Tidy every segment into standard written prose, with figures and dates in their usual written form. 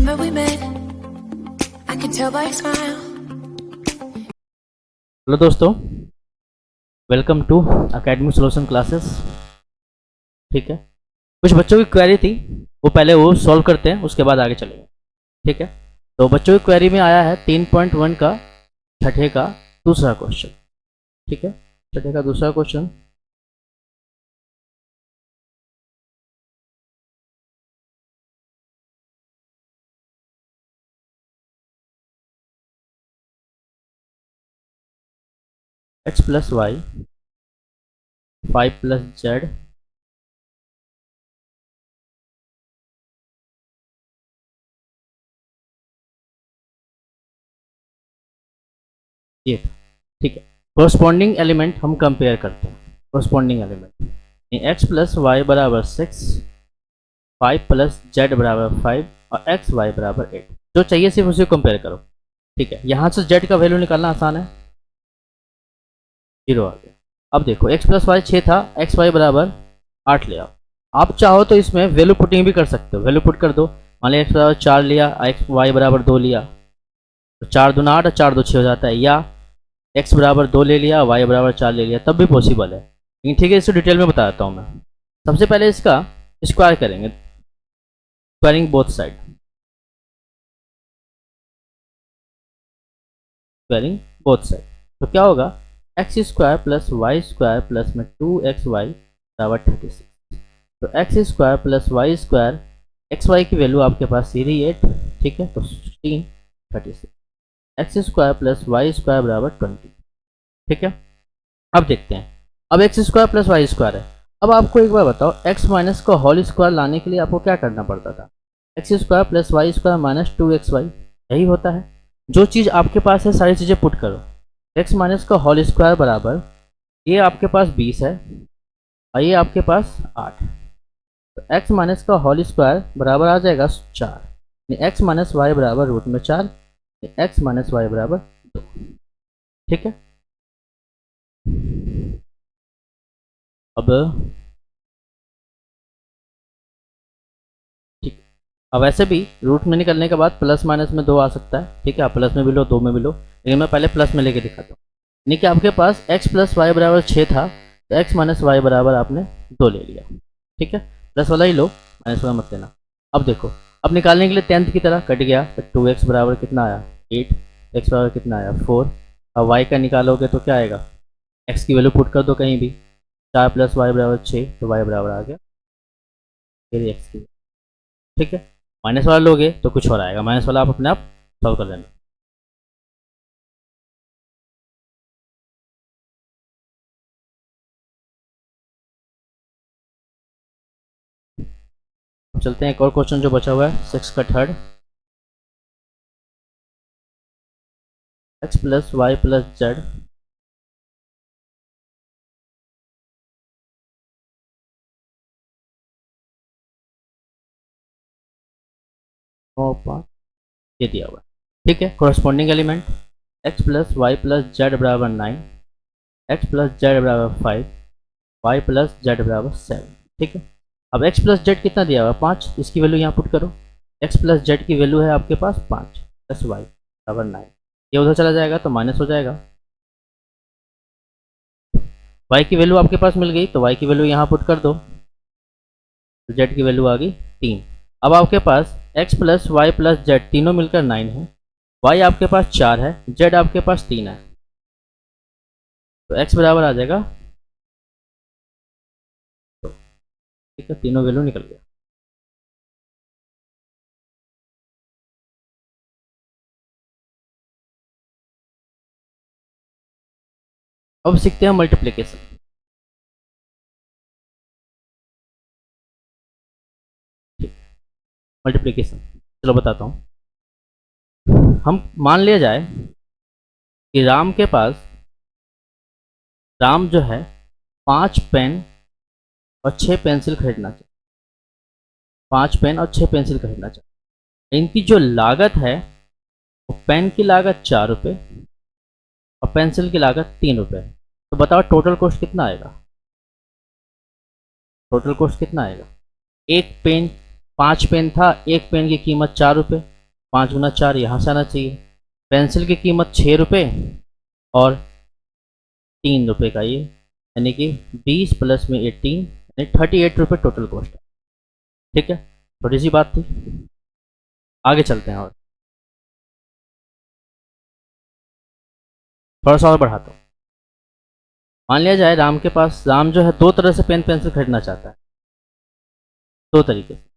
remember we met. I can tell by your smile. Hello दोस्तों, welcome to academic solution classes. ठीक है, कुछ बच्चों की क्वेरी थी, वो पहले वो सॉल्व करते हैं, उसके बाद आगे चलेंगे। ठीक है, तो बच्चों की क्वेरी में आया है 3.1 का छठे का दूसरा क्वेश्चन। ठीक है, छठे का दूसरा question. x plus y 5 plus z ये। ठीक है, कोरस्पॉन्डिंग एलिमेंट हम कंपेयर करते हैं। Corresponding element x plus y बराबर 6, 5 प्लस जेड बराबर 5 और एक्स वाई बराबर 8। जो चाहिए सिर्फ उसे कंपेयर करो। ठीक है, यहाँ से जेड का वैल्यू निकालना आसान है, 0 आ गया। अब देखो x प्लस वाई 6 था, एक्स वाई बराबर 8 ले आओ। आप चाहो तो इसमें वैल्यू पुटिंग भी कर सकते हो, वैल्यू पुट कर दो। मान लिया एक्स बराबर 4 लिया, एक्स वाई बराबर 2 लिया, तो 4 दूना 8 और 4 2 6 हो जाता है। या x बराबर 2 ले लिया, y बराबर 4 ले लिया, तब भी पॉसिबल है। लेकिन ठीक है, इसको डिटेल में बता देता हूँ मैं। सबसे पहले इसका स्क्वायर करेंगे, squaring both side, squaring both side. तो क्या होगा, x square plus y square plus में 2xy बराबर 36। तो x square plus y square, x y की वैल्यू आपके पास सीधी 8। ठीक है, तो 16 36, x square plus y square बराबर 20। ठीक है, अब देखते हैं। अब x square plus y square है। अब आपको एक बार बताओ, एक्स माइनस का होल स्क्वायर लाने के लिए आपको क्या करना पड़ता था? X square plus y square minus 2xy, यही होता है। जो चीज़ आपके पास है सारी चीज़ें पुट करो। एक्स माइनस का होल स्क्वायर बराबर, ये आपके पास 20 है और ये आपके पास 8। तो एक्स माइनस का होल स्क्वायर बराबर आ जाएगा 4। एक्स माइनस वाई बराबर रूट में 4, एक्स माइनस वाई बराबर 2। ठीक है, अब ठीक, अब ऐसे भी रूट में निकलने के बाद प्लस माइनस में 2 आ सकता है। ठीक है, आप प्लस में भी लो, 2 में भी लो, लेकिन मैं पहले प्लस में लेके दिखाता हूँ। यानी कि आपके पास x प्लस वाई बराबर 6 था, तो x माइनस वाई बराबर आपने 2 ले लिया। ठीक है, प्लस वाला ही लो, माइनस वाला मत लेना। अब देखो, अब निकालने के लिए 10th की तरह कट गया, तो 2x बराबर कितना आया 8, x बराबर कितना आया 4। अब y का निकालोगे तो क्या आएगा, x की वैल्यू पुट कर दो कहीं भी, 4 प्लस वाई बराबर 6, तो y बराबर आ गया फिर x की। ठीक है, माइनस वाला लोगे तो कुछ और आएगा, माइनस वाला आप अपने आप सॉल्व कर लेना। चलते हैं एक और क्वेश्चन जो बचा हुआ है, 6 का third. X plus y plus z ये दिया हुआ है। ठीक है, corresponding element x plus y plus z बराबर 9, एक्स प्लस जेड बराबर 5, वाई प्लस जेड बराबर 7। ठीक है, अब एक्स प्लस जेड कितना दिया हुआ है 5, इसकी वैल्यू यहाँ पुट करो। एक्स प्लस जेड की वैल्यू है आपके पास 5 प्लस वाई बराबर 9, ये उधर चला जाएगा तो माइनस हो जाएगा। वाई की वैल्यू आपके पास मिल गई, तो वाई की वैल्यू यहाँ पुट कर दो, तो जेड की वैल्यू आ गई 3। अब आपके पास x plus y plus z तीनों मिलकर 9 है, y आपके पास 4 है, z आपके पास 3 है, तो x बराबर आ जाएगा। तो ठीक है, तीनों वैल्यू निकल गया। अब सीखते हैं मल्टीप्लिकेशन। मल्टीप्लिकेशन चलो बताता हूँ। हम मान लिया जाए कि राम जो है 5 पेन और 6 पेंसिल खरीदना चाहिए, 5 पेन और 6 पेंसिल खरीदना चाहिए। इनकी जो लागत है, वो पेन की लागत 4 रुपये और पेंसिल की लागत 3 रुपये। तो बताओ टोटल कॉस्ट कितना आएगा? टोटल कॉस्ट कितना आएगा? एक पेन, 5 पेन था, एक पेन की कीमत 4 रुपये, 5 गुना 4 यहाँ से आना चाहिए। पेंसिल की कीमत 6 रुपये और 3 रुपये का ये, यानी कि 20 प्लस में 18 यानी 38 रुपये टोटल कॉस्ट है। ठीक है, थोड़ी सी बात थी, आगे चलते हैं और थोड़ा सा और बढ़ाता हूँ। मान लिया जाए राम जो है 2 तरह से पेन पेंसिल खरीदना चाहता है, 2 तरीके से।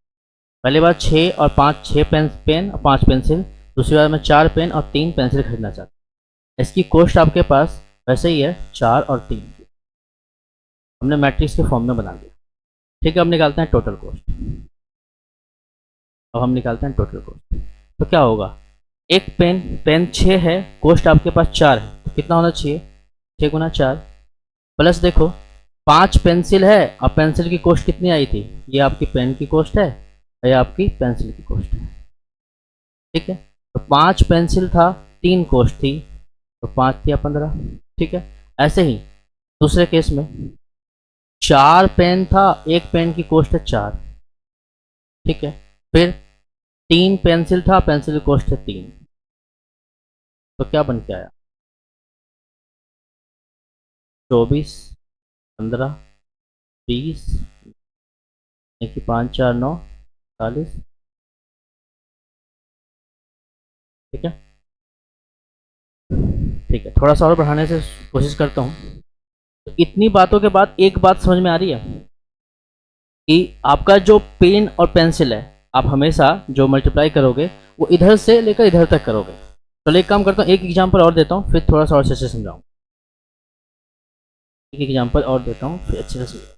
पहली बार 6 और 5, 6 पेन और 5 पेंसिल। दूसरी बार में 4 पेन और 3 पेंसिल खरीदना चाहता है। इसकी कॉस्ट आपके पास वैसे ही है 4 और 3 की, हमने मैट्रिक्स के फॉर्म में बना दिया। ठीक है, अब निकालते हैं टोटल कॉस्ट। अब हम निकालते हैं टोटल कॉस्ट। तो क्या होगा, एक पेन 6 है, कॉस्ट आपके पास 4 है, तो कितना होना चाहिए, 6 गुना 4 प्लस देखो 5 पेंसिल है। अब पेंसिल की कॉस्ट कितनी आई थी, ये आपकी पेन की कॉस्ट है और ये आपकी पेंसिल की कॉस्ट है। ठीक है, तो 5 पेंसिल था, 3 कॉस्ट थी, तो 5 या 15। ठीक है, ऐसे ही दूसरे केस में 4 पेन था, एक पेन की कॉस्ट है 4। ठीक है, फिर 3 पेंसिल था, पेंसिल की कॉस्ट है 3, तो क्या बन के आया, 24, 15, 20, 5 4 9 40। ठीक है, ठीक है, थोड़ा सा और बढ़ाने से कोशिश करता हूँ। तो इतनी बातों के बाद एक बात समझ में आ रही है कि आपका जो पेन और पेंसिल है, आप हमेशा जो मल्टीप्लाई करोगे वो इधर से लेकर इधर तक करोगे। चलो एक काम करता हूँ, एक एग्जाम्पल और देता हूँ, फिर थोड़ा सा और अच्छे से समझाऊँ। एक एग्जाम्पल और देता हूँ, फिर अच्छे से समझाऊँ।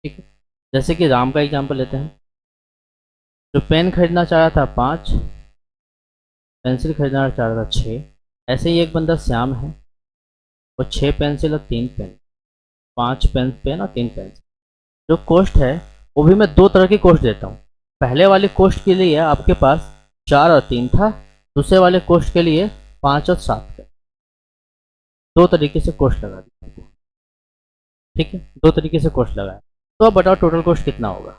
ठीक है, जैसे कि राम का एग्जाम्पल लेते हैं। जो पेन खरीदना चाह रहा था 5, पेंसिल खरीदना चाह रहा था 6। ऐसे ही एक बंदा श्याम है, वो 6 पेंसिल और 3 पेन, 5 पेन और 3 पेंसिल। जो कॉस्ट है वो भी मैं 2 तरह की कॉस्ट देता हूँ। पहले वाले कॉस्ट के लिए आपके पास 4 और 3 था, दूसरे वाले कॉस्ट के लिए 5 और 7 का। 2 तरीके से कॉस्ट लगा दी। ठीक है, 2 तरीके से कॉस्ट लगाया। तो अब बताओ टोटल कॉस्ट कितना होगा,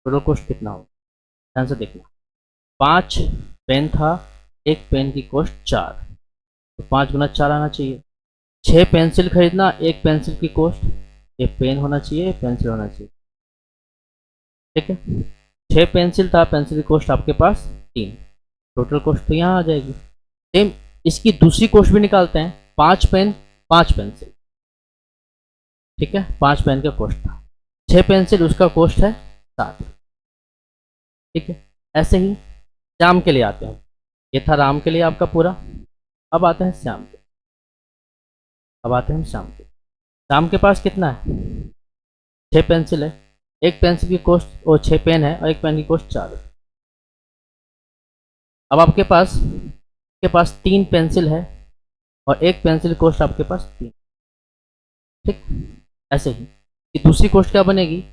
टोटल कॉस्ट कितना होगा, ध्यान से देखना। 5 पेन था, एक पेन की कॉस्ट 4, तो 5 गुना 4 आना चाहिए। 6 पेंसिल खरीदना, एक पेंसिल की कॉस्ट, ये पेन होना चाहिए, पेंसिल होना चाहिए। ठीक है, 6 पेंसिल था, पेंसिल की कॉस्ट आपके पास 3, टोटल कॉस्ट तो यहाँ आ जाएगी। सेम इसकी दूसरी कॉस्ट भी निकालते हैं, 5 पेन 5 पेंसिल। ठीक है, 5 पेन का कॉस्ट था, 6 पेंसिल उसका कॉस्ट है 7। ठीक है, ऐसे ही श्याम के लिए आते हैं। ये था राम के लिए आपका पूरा। अब आते हैं श्याम के, अब आते हैं श्याम के। श्याम के पास कितना है, 6 पेंसिल है, एक पेंसिल की कॉस्ट और 6 पेन है और एक पेन की कॉस्ट 4 है। अब आपके पास 3 पेंसिल है और एक पेंसिल कॉस्ट आपके पास 3। ठीक, ऐसे ही कि दूसरी कॉस्ट क्या बनेगी,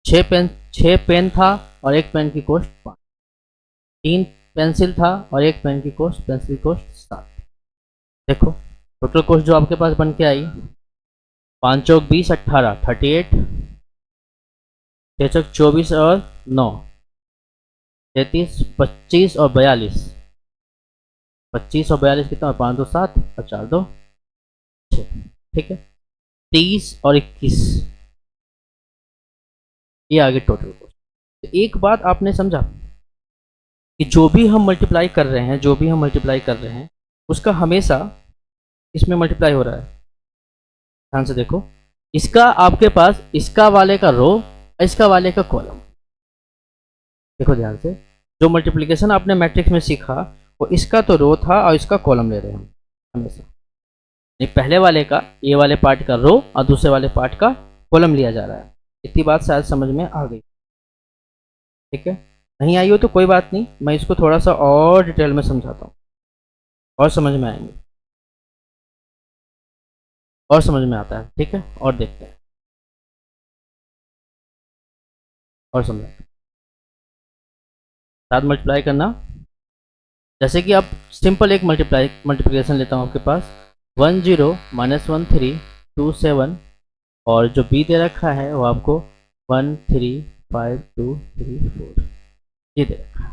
6 पेन था और एक पेन की कॉस्ट 5, 3 पेंसिल था और एक पेन की कॉस्ट, पेंसिल की कॉस्ट 7। देखो टोटल कॉस्ट जो आपके पास बन के आई, 5 चौक 20 18 38, 6 चौक 24 और 9 33, 25 और 42, 25 और 42 कितना, 5 2 7 और 4 2 6। ठीक है, 30 और 21, ये आगे टोटल कॉस्ट। तो एक बात आपने समझा कि जो भी हम मल्टीप्लाई कर रहे हैं उसका हमेशा इसमें मल्टीप्लाई हो रहा है। ध्यान से देखो, इसका आपके पास इसका वाले का रो, इसका वाले का कॉलम। देखो ध्यान से, जो मल्टीप्लिकेशन आपने मैट्रिक्स में सीखा वो इसका तो रो था और इसका कॉलम ले रहे हैं हम हमेशा। नहीं, पहले वाले का ये वाले पार्ट का रो और दूसरे वाले पार्ट का कॉलम लिया जा रहा है। इतनी बात शायद समझ में आ गई। ठीक है, नहीं आई हो तो कोई बात नहीं, मैं इसको थोड़ा सा और डिटेल में समझाता हूँ और समझ में आएंगे, और समझ में आता है। ठीक है, और देखते हैं और समझ साथ मल्टीप्लाई करना। जैसे कि आप सिंपल एक मल्टीप्लिकेशन लेता हूँ आपके पास, 1 0 -1 3 2 7 और जो बी दे रखा है वो आपको 1 3 5 2 3 4 ये दे रखा है।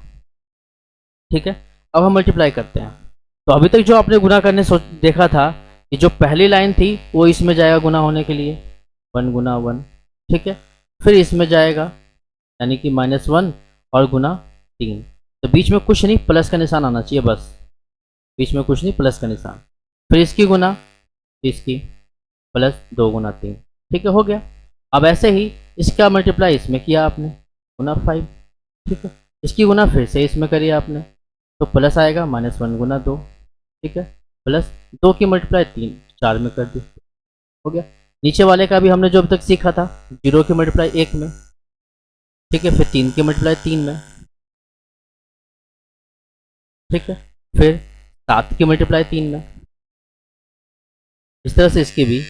ठीक है, अब हम मल्टीप्लाई करते हैं। तो अभी तक जो आपने गुना करने देखा था कि जो पहली लाइन थी वो इसमें जाएगा गुना होने के लिए, 1 गुना 1। ठीक है, फिर इसमें जाएगा यानी कि -1 और गुना 3। तो बीच में कुछ नहीं, प्लस का निशान आना चाहिए बस, बीच में कुछ नहीं, प्लस का निशान। फिर इसकी गुना इसकी, प्लस 2 गुना 3। ठीक है, हो गया। अब ऐसे ही इसका मल्टीप्लाई इसमें किया आपने, गुना 5। ठीक है, इसकी गुना फिर से इसमें करिए आपने, तो प्लस आएगा -1 गुना 2। ठीक है, प्लस 2 की मल्टीप्लाई 3 4 में कर दी, हो गया। नीचे वाले का भी हमने जो अब तक सीखा था, 0 की मल्टीप्लाई 1 में। ठीक है, फिर 3 की मल्टीप्लाई 3 में। ठीक है, फिर 7 की मल्टीप्लाई 3 में। इस तरह से इसकी भी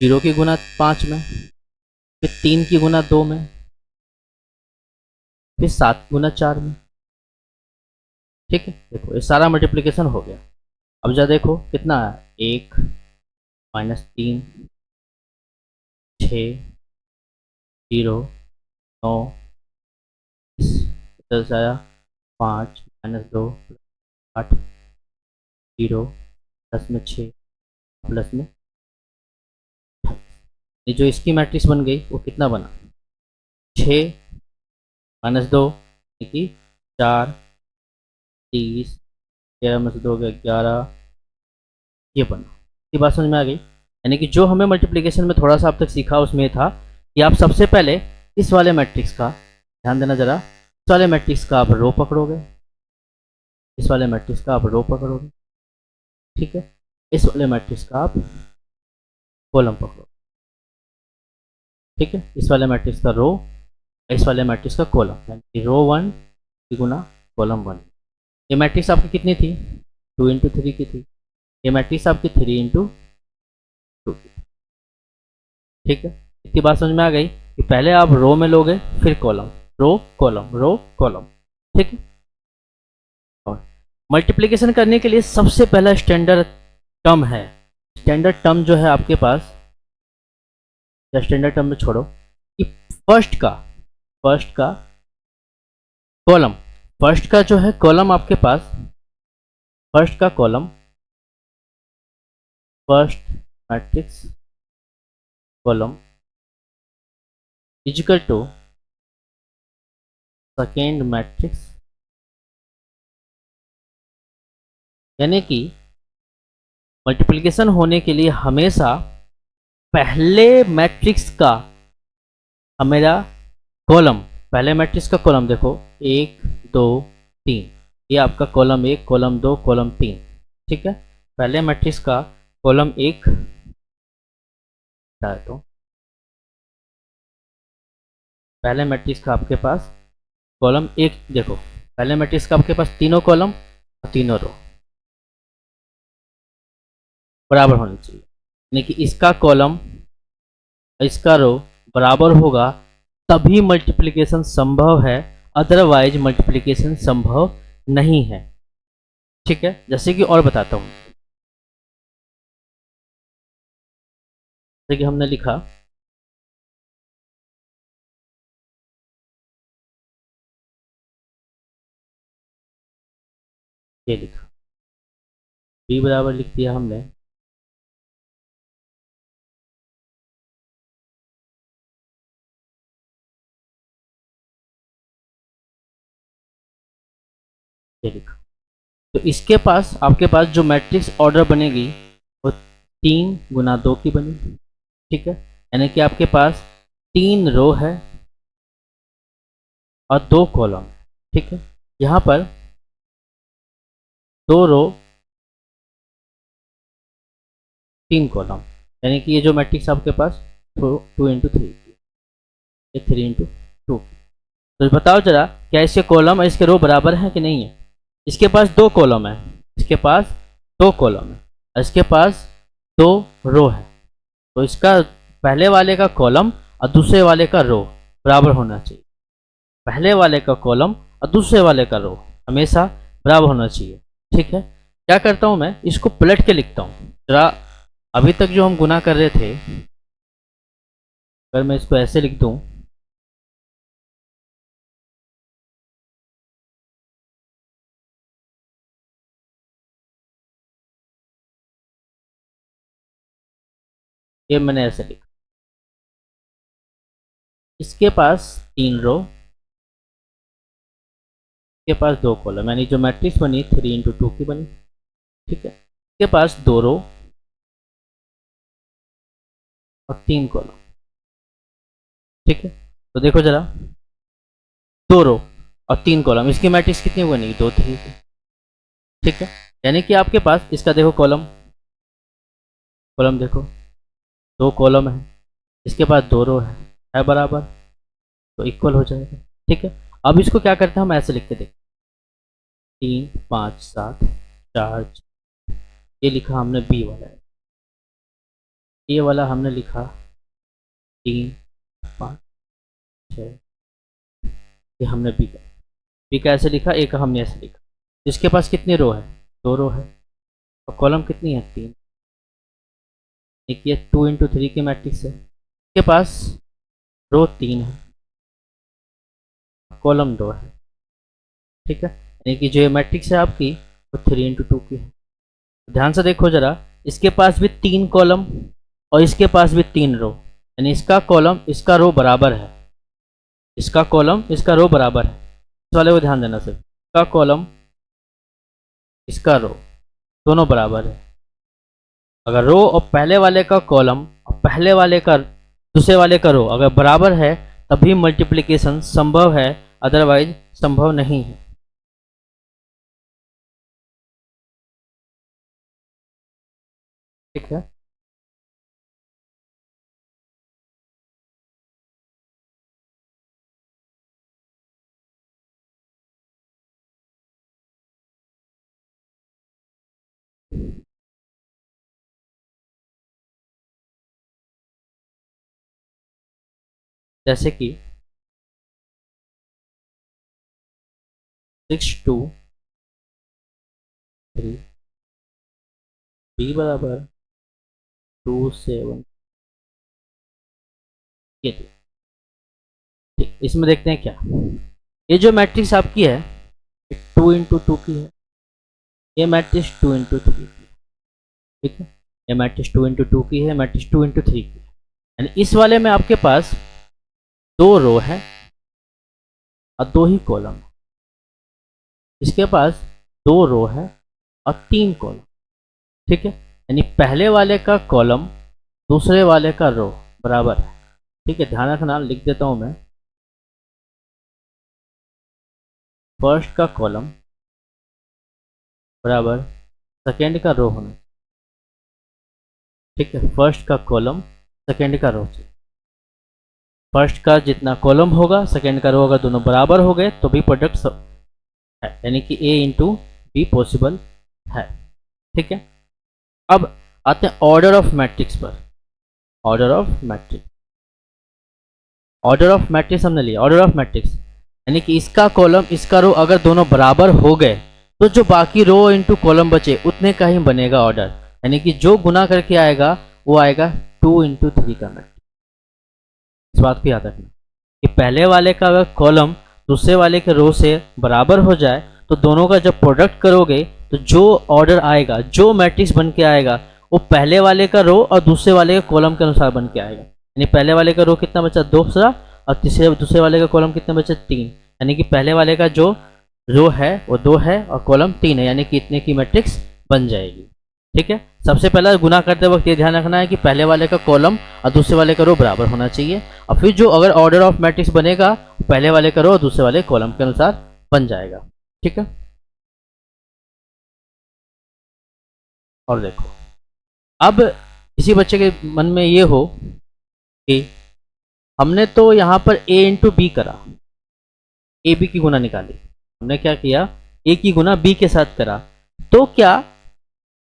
0 की गुना 5 में, फिर 3 की गुना 2 में, फिर 7 गुना 4 में। ठीक है, देखो ये सारा मल्टीप्लिकेशन हो गया। अब जा देखो कितना है, 1 -3 6 0 9 इधर से आया 5 -2 8 0 प्लस में 6 प्लस में, ये जो इसकी मैट्रिक्स बन गई वो कितना बना, 6 -2 कि 4 30 13 में से 2 गया 11, ये बना। ये बात समझ में आ गई। यानी कि जो हमें मल्टीप्लिकेशन में थोड़ा सा अब तक सीखा उसमें था कि आप सबसे पहले इस वाले मैट्रिक्स का ध्यान देना जरा, इस वाले मैट्रिक्स का आप रो पकड़ोगे, इस वाले मैट्रिक्स का आप रो पकड़ोगे। ठीक है, इस वाले मैट्रिक्स का आप कॉलम पकड़ोगे। ठीक है, इस वाले मैट्रिक्स का रो, इस वाले मैट्रिक्स का कॉलम, यानी रो 1 की गुना कॉलम 1। ये मैट्रिक्स आपकी कितनी थी, 2 इंटू 3 की थी। ये मैट्रिक्स आपकी 3 इंटू 2 की। ठीक है, इतनी बात समझ में आ गई कि पहले आप रो में लोगे, फिर column, row column, row column. ठीक है, और मल्टीप्लिकेशन करने के लिए सबसे पहला स्टैंडर्ड टर्म है, स्टैंडर्ड टर्म जो है आपके पास, या स्टैंडर्ड टर्म में छोड़ो, कि फर्स्ट का कॉलम, फर्स्ट का जो है कॉलम आपके पास, फर्स्ट का column, first matrix column equal to second matrix. यानी कि मल्टीप्लिकेशन होने के लिए हमेशा पहले मैट्रिक्स का हमेरा कॉलम, पहले मैट्रिक्स का कॉलम देखो 1 2 3, ये आपका कॉलम 1 कॉलम 2 कॉलम 3। ठीक है, पहले मैट्रिक्स का कॉलम 1 तो पहले मैट्रिक्स का आपके पास कॉलम 1 देखो, पहले मैट्रिक्स का आपके पास तीनों कॉलम और तीनों रो बराबर होने चाहिए। यानी कि इसका कॉलम इसका रो बराबर होगा तभी मल्टीप्लिकेशन संभव है, अदरवाइज मल्टीप्लिकेशन संभव नहीं है। ठीक है, जैसे कि और बताता हूं, जैसे कि हमने लिखा ये लिखा b बराबर लिख दिया हमने, ये लिखा। तो इसके पास आपके पास जो मैट्रिक्स ऑर्डर बनेगी वो 3 गुना 2 की बनेगी। ठीक है, यानी कि आपके पास 3 रो है और 2 कॉलम। ठीक है, यहाँ पर 2 रो 3 कॉलम, यानी कि ये जो मैट्रिक्स आपके पास 2 इंटू 3, ये 3 इंटू 2। तो बताओ जरा क्या इसके कॉलम और इसके रो बराबर हैं कि नहीं है। इसके पास 2 कॉलम है, इसके पास 2 कॉलम है, और इसके पास 2 रो है। तो इसका पहले वाले का कॉलम और दूसरे वाले का रो बराबर होना चाहिए। पहले वाले का कॉलम और दूसरे वाले का रो हमेशा बराबर होना चाहिए। ठीक है, क्या करता हूँ मैं, इसको पलट के लिखता हूँ जरा। अभी तक जो हम गुना कर रहे थे, अगर मैं इसको ऐसे लिख दूँ ये मैंने ऐसे लिखा, इसके पास 3 रो, इसके पास 2 कॉलम, यानी जो मैट्रिक्स बनी 3 × 2 की बनी। ठीक है, इसके पास 2 रो और 3 कॉलम। ठीक है, तो देखो जरा, 2 रो और 3 कॉलम, इसकी मैट्रिक्स कितनी बनेगी? 2 3 की। ठीक है, यानी कि आपके पास इसका देखो कॉलम, कॉलम देखो 2 कॉलम है, इसके पास 2 रो है बराबर, तो इक्वल हो जाएगा। ठीक है, अब इसको क्या करते हैं, हम ऐसे लिख के देखते, 3 5 7 4 ये लिखा हमने बी वाला है, ये वाला हमने लिखा 3 5 6, ये हमने बी का ऐसे लिखा, ए का हमने ऐसे लिखा। इसके पास कितनी रो है? 2 रो है, और कॉलम कितनी है? 3। एक ये 2 × 3 की मैट्रिक्स है, इसके पास रो 3 है, कॉलम 2 है। ठीक है, यानी कि जो ये मैट्रिक्स है आपकी वो 3 × 2 की है। ध्यान से देखो जरा, इसके पास भी 3 कॉलम और इसके पास भी 3 रो, यानी इसका कॉलम इसका रो बराबर है, इसका कॉलम इसका रो बराबर है। इस वाले को ध्यान देना, सिर्फ इसका कॉलम इसका रो दोनों बराबर है। अगर रो और पहले वाले का कॉलम और पहले वाले का दूसरे वाले का रो अगर बराबर है तभी मल्टीप्लिकेशन संभव है, अदरवाइज संभव नहीं है। ठीक है, जैसे कि 6 2 3 बी बराबर 2 7, ये ठीक, इसमें देखते हैं क्या। ये जो मैट्रिक्स आपकी है 2 × 2 की है, ये मैट्रिक्स 2 × 3 की है। ठीक है, ये मैट्रिक्स 2 × 2 की है, मैट्रिक्स 2 × 3 की है। यानी इस वाले में आपके पास 2 रो है और 2 ही कॉलम है, इसके पास 2 रो है और 3 कॉलम। ठीक है, यानी पहले वाले का कॉलम दूसरे वाले का रो बराबर है। ठीक है, ध्यान रखना, लिख देता हूं मैं, फर्स्ट का कॉलम बराबर सेकेंड का रो होना। ठीक है, फर्स्ट का कॉलम सेकेंड का रो, फर्स्ट का जितना कॉलम होगा सेकेंड का रो होगा, दोनों बराबर हो गए तो भी प्रोडक्ट है, यानी कि A × B पॉसिबल है। ठीक है, अब आते हैं ऑर्डर ऑफ मैट्रिक्स पर। Order of matrix, order of matrix हमने लिया, ऑर्डर ऑफ मैट्रिक्स यानी कि इसका कॉलम इसका रो अगर दोनों बराबर हो गए तो जो बाकी रो इंटू कॉलम बचे उतने का ही बनेगा ऑर्डर, यानी कि जो गुना करके आएगा वो आएगा 2 × 3 का मैट्रिक्स। इस बात को याद रखना कि पहले वाले का अगर कॉलम दूसरे वाले के रो से बराबर हो जाए तो दोनों का जब प्रोडक्ट करोगे तो जो ऑर्डर आएगा, जो मैट्रिक्स बन के आएगा वो पहले वाले का रो और दूसरे वाले के कॉलम के अनुसार बन के आएगा। यानी पहले वाले का रो कितना बचा? 2 और दूसरे वाले का कॉलम कितना बचा? 3। यानी कि पहले वाले का जो रो है वो 2 है और कॉलम 3 है, यानी कि इतने की मैट्रिक्स बन जाएगी। ठीक है, सबसे पहला गुना करते वक्त ये ध्यान रखना है कि पहले वाले का कॉलम और दूसरे वाले का रो बराबर होना चाहिए, और फिर जो अगर ऑर्डर ऑफ मैट्रिक्स बनेगा पहले वाले का रो और दूसरे वाले कॉलम के अनुसार बन जाएगा। ठीक है, और देखो, अब किसी बच्चे के मन में ये हो कि हमने तो यहाँ पर A × B करा, ए बी की गुना निकाली, हमने क्या किया? ए की गुना बी के साथ करा, तो क्या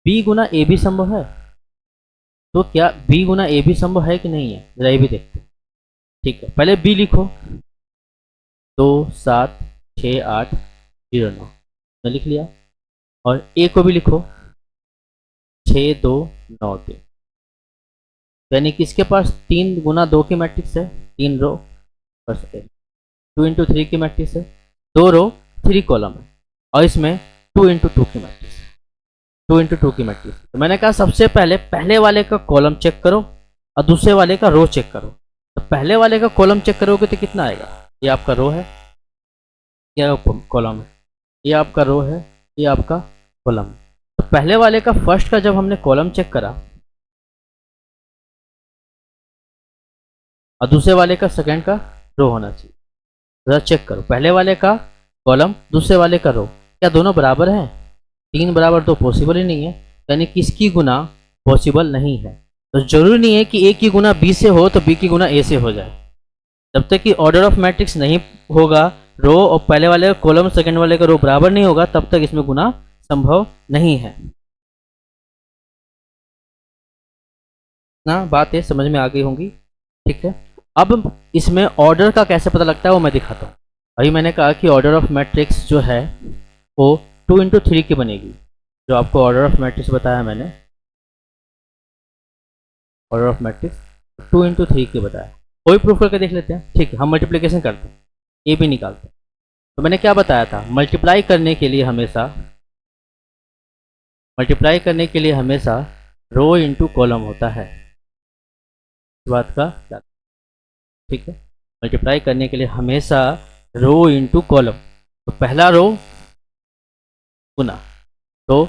बी गुना ए बी संभव है? तो क्या बी गुना ए बी संभव है कि नहीं है? जरा ये भी देखते हैं। ठीक है, पहले बी लिखो, 2 7 6 8 0 9, मैं लिख लिया, और ए को भी लिखो 6 2 9 3, यानी कि इसके पास 3 × 2 की मैट्रिक्स है, 3 रो, बस 2 × 3 की मैट्रिक्स है, 2 रो 3 कॉलम है, और इसमें 2 × 2 की मैट्रिक्स, 2 × 2 की मैट्रिक्स। तो मैंने कहा सबसे पहले पहले वाले का कॉलम चेक करो और दूसरे वाले का रो चेक करो। तो पहले वाले का कॉलम चेक करोगे तो कितना आएगा, ये आपका रो है, ये कॉलम है, ये आपका रो है, ये आपका कॉलम है। तो पहले वाले का फर्स्ट का जब हमने कॉलम चेक करा और दूसरे वाले का सेकंड का रो होना चाहिए। जरा चेक करो, पहले वाले का कॉलम, दूसरे वाले का रो, क्या दोनों बराबर हैं? 3 बराबर तो पॉसिबल ही नहीं है, यानी किसकी गुना पॉसिबल नहीं है। तो जरूरी नहीं है कि ए की गुना बी से हो तो बी की गुना ए से हो जाए। जब तक कि ऑर्डर ऑफ मैट्रिक्स नहीं होगा, रो और पहले वाले का कॉलम सेकंड वाले का रो बराबर नहीं होगा, तब तक इसमें गुना संभव नहीं है ना। बात है समझ में आ गई होंगी, ठीक है। अब इसमें ऑर्डर का कैसे पता लगता है वो मैं दिखाता हूँ। अभी मैंने कहा कि ऑर्डर ऑफ मैट्रिक्स जो है वो 2 × 3 की बनेगी। जो आपको ऑर्डर ऑफ मैट्रिक्स बताया मैंने, ऑर्डर ऑफ मैट्रिक्स 2 × 3 की बताया। कोई प्रूफ करके देख लेते हैं, ठीक है। हम मल्टीप्लिकेशन करते हैं, ये भी निकालते हैं। तो मैंने क्या बताया था, मल्टीप्लाई करने के लिए हमेशा रो इंटू कॉलम होता है। इस बात का याद, ठीक है। मल्टीप्लाई करने के लिए हमेशा रो इंटू कॉलम, तो पहला रो गुना। तो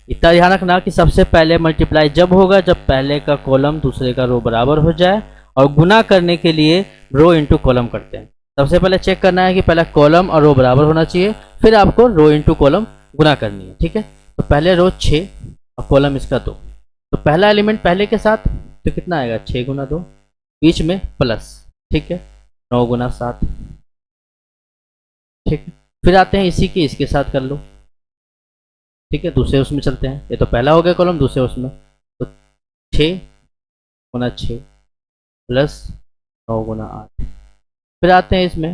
इतना ध्यान रखना कि सबसे पहले मल्टीप्लाई जब होगा जब पहले का कॉलम दूसरे का रो बराबर हो जाए, और गुना करने के लिए रो इंटू कॉलम करते हैं। सबसे पहले चेक करना है कि पहला कॉलम और रो बराबर होना चाहिए, फिर आपको रो इंटू कॉलम गुना करनी है, ठीक है। तो पहले रो 6 और कॉलम इसका 2। तो पहला एलिमेंट पहले के साथ तो कितना आएगा, 6 × 2, बीच में प्लस, ठीक है, 9 × 7, ठीक है। फिर आते हैं इसी के इसके साथ कर लो, ठीक है। दूसरे उसमें चलते हैं, ये तो पहला हो गया कॉलम, दूसरे उसमें तो 6 × 6 प्लस 9 × 8। फिर आते हैं इसमें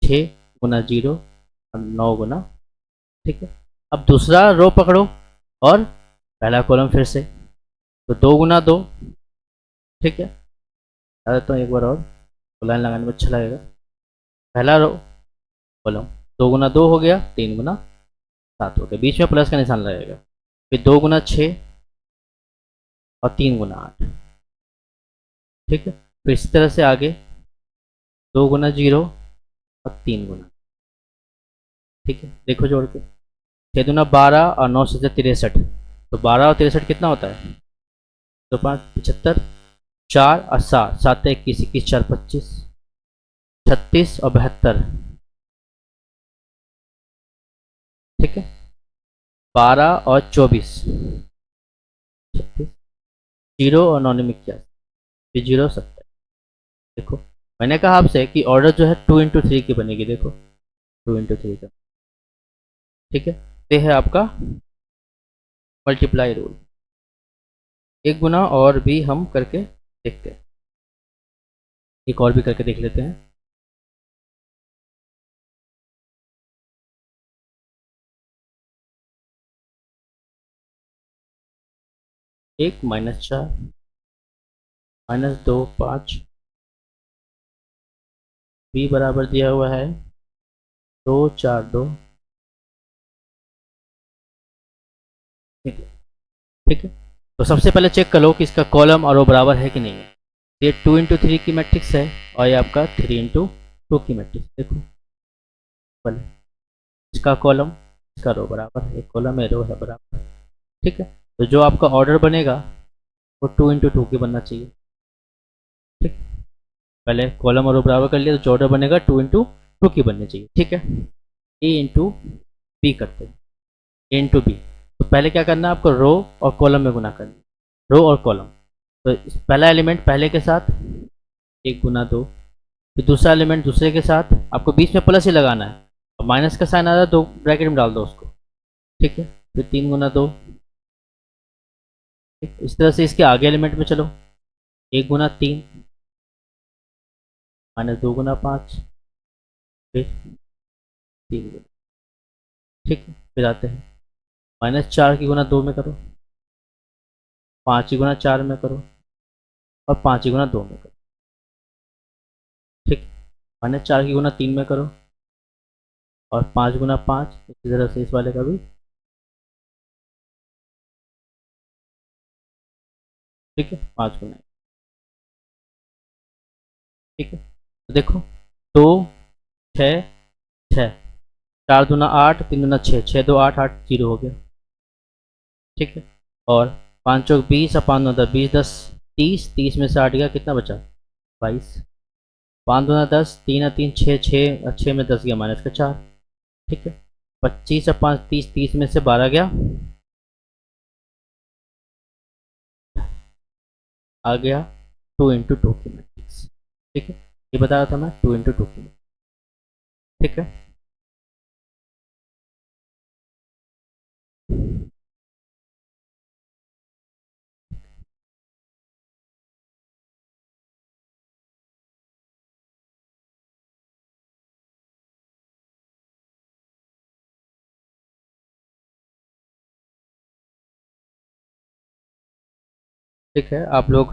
6 × 0 और 9 × ठीक है। अब दूसरा रो पकड़ो और पहला कॉलम फिर से, तो 2 × 2, ठीक है। आ देता हूँ एक बार और, तो लाइन लगाने में अच्छा लगेगा। पहला रो कॉलम 2 × 2 हो गया, 3 × 7 हो गया, बीच में प्लस का निशान लगेगा। फिर 2 × 6 और 3 × 8, ठीक है। फिर इसी तरह से आगे 2 × 0 और 3 × ठीक है। देखो जोड़ के, 6 × 2 = 12 और 9 से 63, तो 12 और 63 कितना होता है, तो 5 75, 4 और 7, 7 21, 21 4 25, 36 और 72, ठीक है। 12 और 24, 36, 0 और 9 में 81, फिर 0 70। देखो मैंने कहा आपसे कि ऑर्डर जो है 2 × 3 की बनेगी, देखो 2 × 3 का, ठीक है। ये है आपका मल्टीप्लाई रूल। एक गुना और भी हम करके देखते हैं, एक और भी करके देख लेते हैं। एक -4 -2 5, b बराबर दिया हुआ है 2 4 2, ठीक है, ठीक है। तो सबसे पहले चेक कर लो कि इसका कॉलम और रो बराबर है कि नहीं है। ये 2 × 3 की मैट्रिक्स है और ये आपका 3 × 2 की मैट्रिक्स। देखो पहले इसका कॉलम, इसका रो बराबर है, एक कॉलम है, रो है बराबर, ठीक है। तो जो आपका ऑर्डर बनेगा वो 2 × 2 की बनना चाहिए, ठीक। पहले कॉलम और रो बराबर कर लिया, तो जो ऑर्डर बनेगा 2 × 2 की बननी चाहिए, ठीक है। a × b करते हैं, a × b। तो पहले क्या करना है आपको, रो और कॉलम में गुना करना, रो और कॉलम। तो पहला एलिमेंट पहले के साथ 1 × 2, फिर दूसरा एलिमेंट दूसरे के साथ, आपको बीच में प्लस ही लगाना है, और माइनस का साइन आ रहा है तो ब्रैकेट में डाल दो उसको, ठीक है। फिर 3 × 2, ठीक। इस तरह से इसके आगे एलिमेंट में चलो, 1 × 3 -2 × 5, फिर 3 ठीक है। फिर आते हैं -4 की गुना 2 में करो, 5 की गुना 4 में करो, और 5 की गुना 2 में करो, ठीक। -4 की गुना 3 में करो, और 5 × 5, इसी तरह से इस वाले का भी, ठीक है, 5 गुना। ठीक है, तो देखो 2 6 6, 4 दूना 8, 3 दूना 6, 6 2 8, 8 0 हो गया। ठीक है, और 5 चौक 20 और 5 9 10, 20 10 30, 30 में से 8 गया, कितना बचा 22। 5 दूना 10, 3 और 3 6, 6 और 6 में 10 गया माइनस का 4। ठीक है, 25 और 5 30, 30 में से 12 गया, आ गया 2 इंटू 2 की मैट्रिक्स। ठीक है, ये बता रहा था मैं 2 इंटू 2 की। ठीक है, ठीक है, आप लोग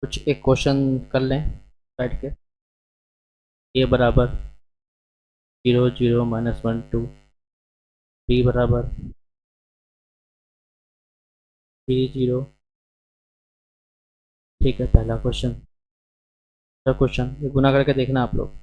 कुछ एक क्वेश्चन कर लें बैठ के। ए बराबर 0 0 माइनस 1 2, बी बराबर 3 0। ठीक है, पहला क्वेश्चन। दूसरा क्वेश्चन, ये गुना करके देखना आप लोग।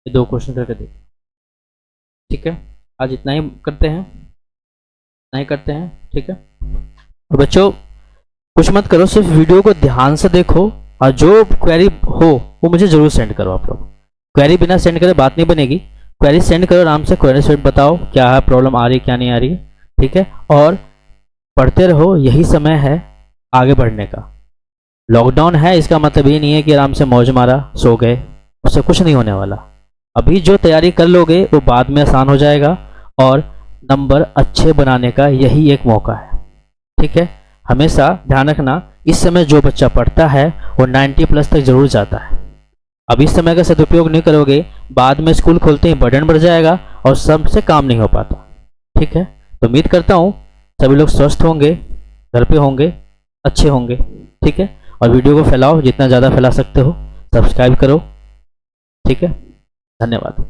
ये 2 क्वेश्चन करके देख। ठीक है, आज इतना ही करते हैं, इतना ही करते हैं। ठीक है, और बच्चों कुछ मत करो, सिर्फ वीडियो को ध्यान से देखो, और जो क्वेरी हो वो मुझे ज़रूर सेंड करो। आप लोग क्वेरी बिना सेंड करे बात नहीं बनेगी। क्वेरी सेंड करो, आराम से क्वेरी सेंड बताओ क्या है प्रॉब्लम, आ रही क्या नहीं आ रही। ठीक है, और पढ़ते रहो, यही समय है आगे बढ़ने का। लॉकडाउन है इसका मतलब ये नहीं है कि आराम से मौज मारा सो गए, उससे कुछ नहीं होने वाला। अभी जो तैयारी कर लोगे वो बाद में आसान हो जाएगा, और नंबर अच्छे बनाने का यही एक मौका है। ठीक है, हमेशा ध्यान रखना, इस समय जो बच्चा पढ़ता है वो 90 प्लस तक जरूर जाता है। अब इस समय का सदुपयोग नहीं करोगे, बाद में स्कूल खोलते ही बर्डन बढ़ जाएगा और सबसे काम नहीं हो पाता। ठीक है, तो उम्मीद करता हूँ सभी लोग स्वस्थ होंगे, घर पे होंगे, अच्छे होंगे। ठीक है, और वीडियो को फैलाओ, जितना ज़्यादा फैला सकते हो। सब्सक्राइब करो। ठीक है, धन्यवाद।